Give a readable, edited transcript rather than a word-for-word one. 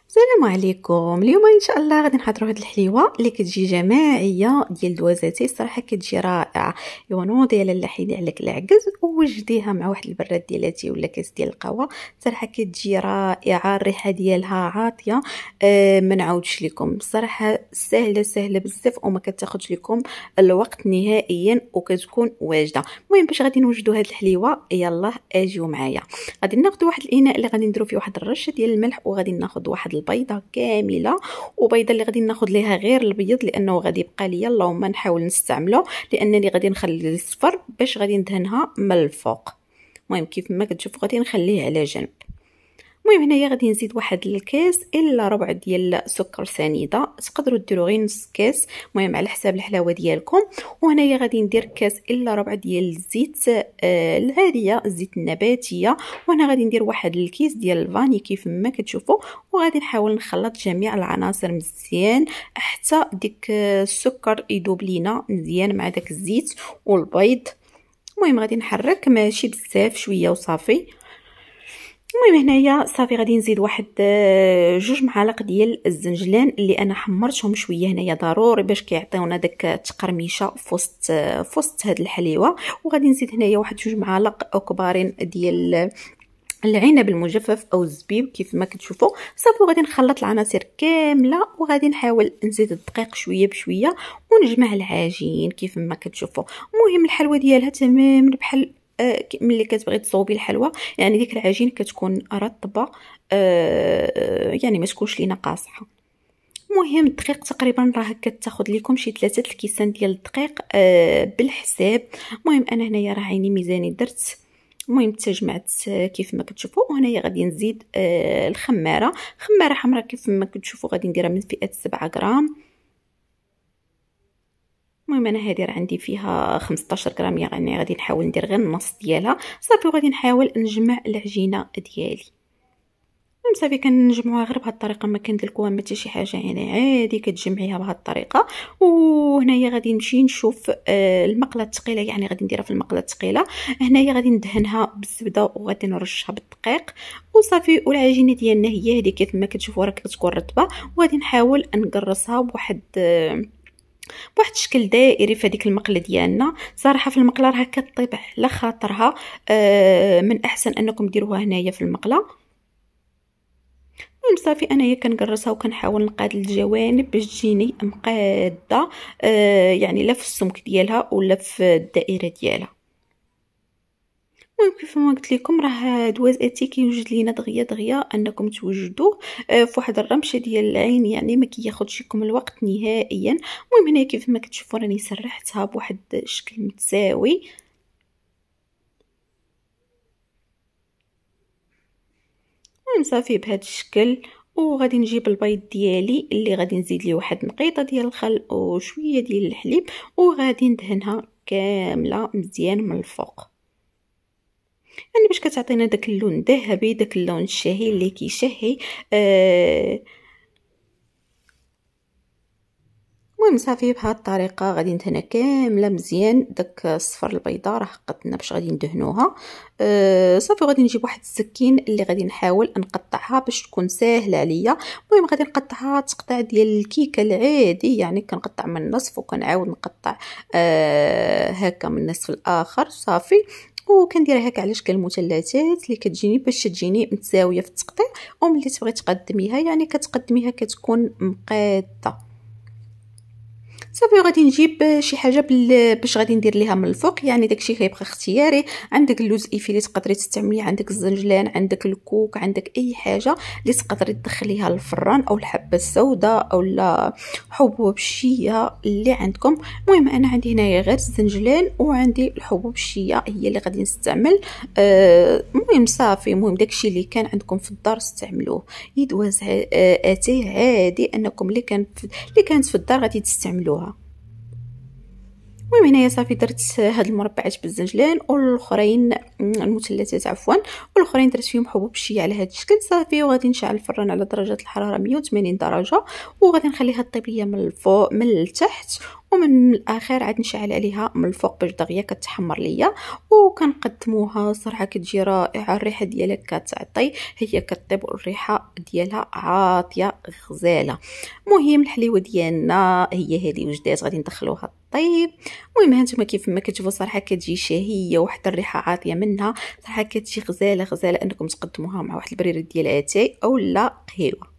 السلام عليكم. اليوم ان شاء الله غادي نحضروا هاد الحليوه اللي كتجي جماعيه ديال دوازاتي. صراحه كتجي رائعه. ايوا نوضي على لا حيدي عليك العكز ووجديها مع واحد البراد ديالاتي ولا كاس ديال القهوه. صراحه كتجي رائعه، الريحه ديالها عاطيه. ما نعاودش لكم، الصراحه سهله بزاف وما كتاخذش لكم الوقت نهائيا وكتكون واجده. المهم باش غادي نوجدوا هاد الحليوه يلا اجيو معايا. غادي ناخذ واحد الاناء اللي غادي نديرو فيه واحد الرشه ديال الملح، وغادي ناخذ واحد البيضه كامله، وبيضه اللي غادي ناخذ ليها غير البيض لانه غادي يبقى ليا، اللهم نحاول نستعملو لانني غادي نخلي الصفر باش غادي ندهنها من الفوق. المهم كيف ما كتشوفوا غادي نخليه على جنب. المهم هنايا غادي نزيد واحد الكاس الا ربع ديال سكر سنيده، تقدروا ديروا غير نص كاس، المهم على حساب الحلاوه ديالكم. وهنايا غادي ندير كاس الا ربع ديال الزيت العاديه، الزيت النباتيه. وهنا غادي ندير واحد الكيس ديال الفاني كيف ما كتشوفوا، وغادي نحاول نخلط جميع العناصر مزيان حتى ديك السكر يذوب لينا مزيان مع داك الزيت والبيض. المهم غادي نحرك ماشي بزاف، شويه وصافي. المهم هنايا صافي غادي نزيد واحد 2 معالق ديال الزنجلان اللي انا حمرتهم شويه هنايا ضروري باش كيعطيونا داك التقرميشه في وسط هاد الحليوه. وغادي نزيد هنايا واحد 2 معالق كبارين ديال العنب المجفف او الزبيب كيف ما كتشوفوا. صافي وغادي نخلط العناصر كامله، وغادي نحاول نزيد الدقيق شويه بشويه ونجمع العجين كيف ما كتشوفوا. المهم الحلوه ديالها تماما بحال ملي كتبغي تصوبي الحلوى، يعني ديك العجين كتكون رطبه، يعني ما تكونش لينا قاصحه. المهم الدقيق تقريبا راه كتاخذ لكم شي 3 الكيسان ديال الدقيق بالحساب. المهم انا هنايا راه عيني ميزاني درت. المهم تجمعت كيف ما كتشوفوا. وهنايا غادي نزيد خماره حمراء كيف ما كتشوفوا، غادي نديرها من فئه 7 غرام. المهم انا هذه راه عندي فيها 15 غرام، يعني غادي نحاول ندير غير النص ديالها. صافي وغادي نحاول نجمع العجينه ديالي. المهم صافي كنجمعوها غير بهذه الطريقه، ما كندلكوها ما حتى شي حاجه، يعني عادي كتجمعيها بهذه الطريقه. وهنايا غادي نمشي نشوف المقله الثقيله، يعني غادي نديرها في المقله الثقيله. هنايا غادي ندهنها بالزبده وغادي نرشها بالدقيق وصافي. والعجينه ديالنا هي هذه كيف ما كتشوفوا راه كتكون رطبه، وغادي نحاول نقرصها بواحد الشكل دائري في هذيك المقله ديالنا. صراحه في المقله راه كطيب على خاطرها، من احسن انكم ديروها هنايا في المقله. المهم صافي انايا كنقرصها وكنحاول نقاد الجوانب باش تجيني مقاده، يعني لا في السمك ديالها ولا في الدائره ديالها. المهم كيف ما قلت لكم راه دوازاتي كيوجد لينا دغيا انكم توجدوه في واحد الرمشه ديال العين، يعني ما كياخذش لكم الوقت نهائيا. المهم هنا كيف ما كتشوفوا راني سرحتها بواحد الشكل متساوي. المهم صافي بهذا الشكل. وغادي نجيب البيض ديالي اللي غادي نزيد ليه واحد نقيطه ديال الخل وشويه ديال الحليب، وغادي ندهنها كامله مزيان من الفوق، يعني باش كتعطينا داك اللون الذهبي، داك اللون الشهي اللي كيشهي. المهم صافي بهذه الطريقه غادي ندهنها كامله مزيان. داك الصفر البيضاء راه حقتنا باش غادي ندهنوها. صافي غادي نجيب واحد السكين اللي غادي نحاول نقطعها باش تكون ساهله عليا. المهم غادي نقطعها تقطيع ديال الكيكه العادي، يعني كنقطع من النصف وكنعاود نقطع هكا من النصف الاخر. صافي وكنديرها هكا على شكل مثلثات اللي كتجيني باش تجيني متساويه في التقطيع. وملي تبغي تقدميها يعني كتقدميها كتكون مقاده. صافي غادي نجيب شي حاجه باش غادي ندير ليها من الفوق، يعني داكشي كيبقى اختياري. عندك اللوز ايفيلي تقدري تستعمليه، عندك الزنجلان، عندك الكوك، عندك اي حاجه اللي تقدري تدخليها للفران، او الحبه السوداء او لا حبوب الشيا اللي عندكم. المهم انا عندي هنايا غير الزنجلان وعندي الحبوب الشيا هي اللي غادي نستعمل. المهم صافي، المهم داكشي اللي كان عندكم في الدار استعملوه. يدواز اتي عادي انكم اللي كانت في الدار غادي تستعملوها. المهم هنايا صافي درت هاد المربعات بالزنجلان والاخرين المثلثات عفوا، والاخرين درت فيهم حبوب الشيا على هاد الشكل. صافي وغادي نشعل الفران على درجه الحراره 180 درجه، وغادي نخليها طيب ليا من الفوق من التحت. ومن الاخر عاد نشعل عليها من الفوق باش دغيا كتحمر ليا وكنقدموها. صراحه كتجي رائعه، الريحه ديالها كتعطي، هي كطيب والريحه ديالها عاطيه غزاله. مهم الحليوه ديالنا هي هذه وجدات غادي ندخلوها طيب. المهم هانتوما كيف ما كتشوفوا صراحه كتجي شهيه وواحد الريحه عاطيه منها، صراحه كتجي غزاله غزاله انكم تقدموها مع واحد البريره ديال اتاي او لا قهوه.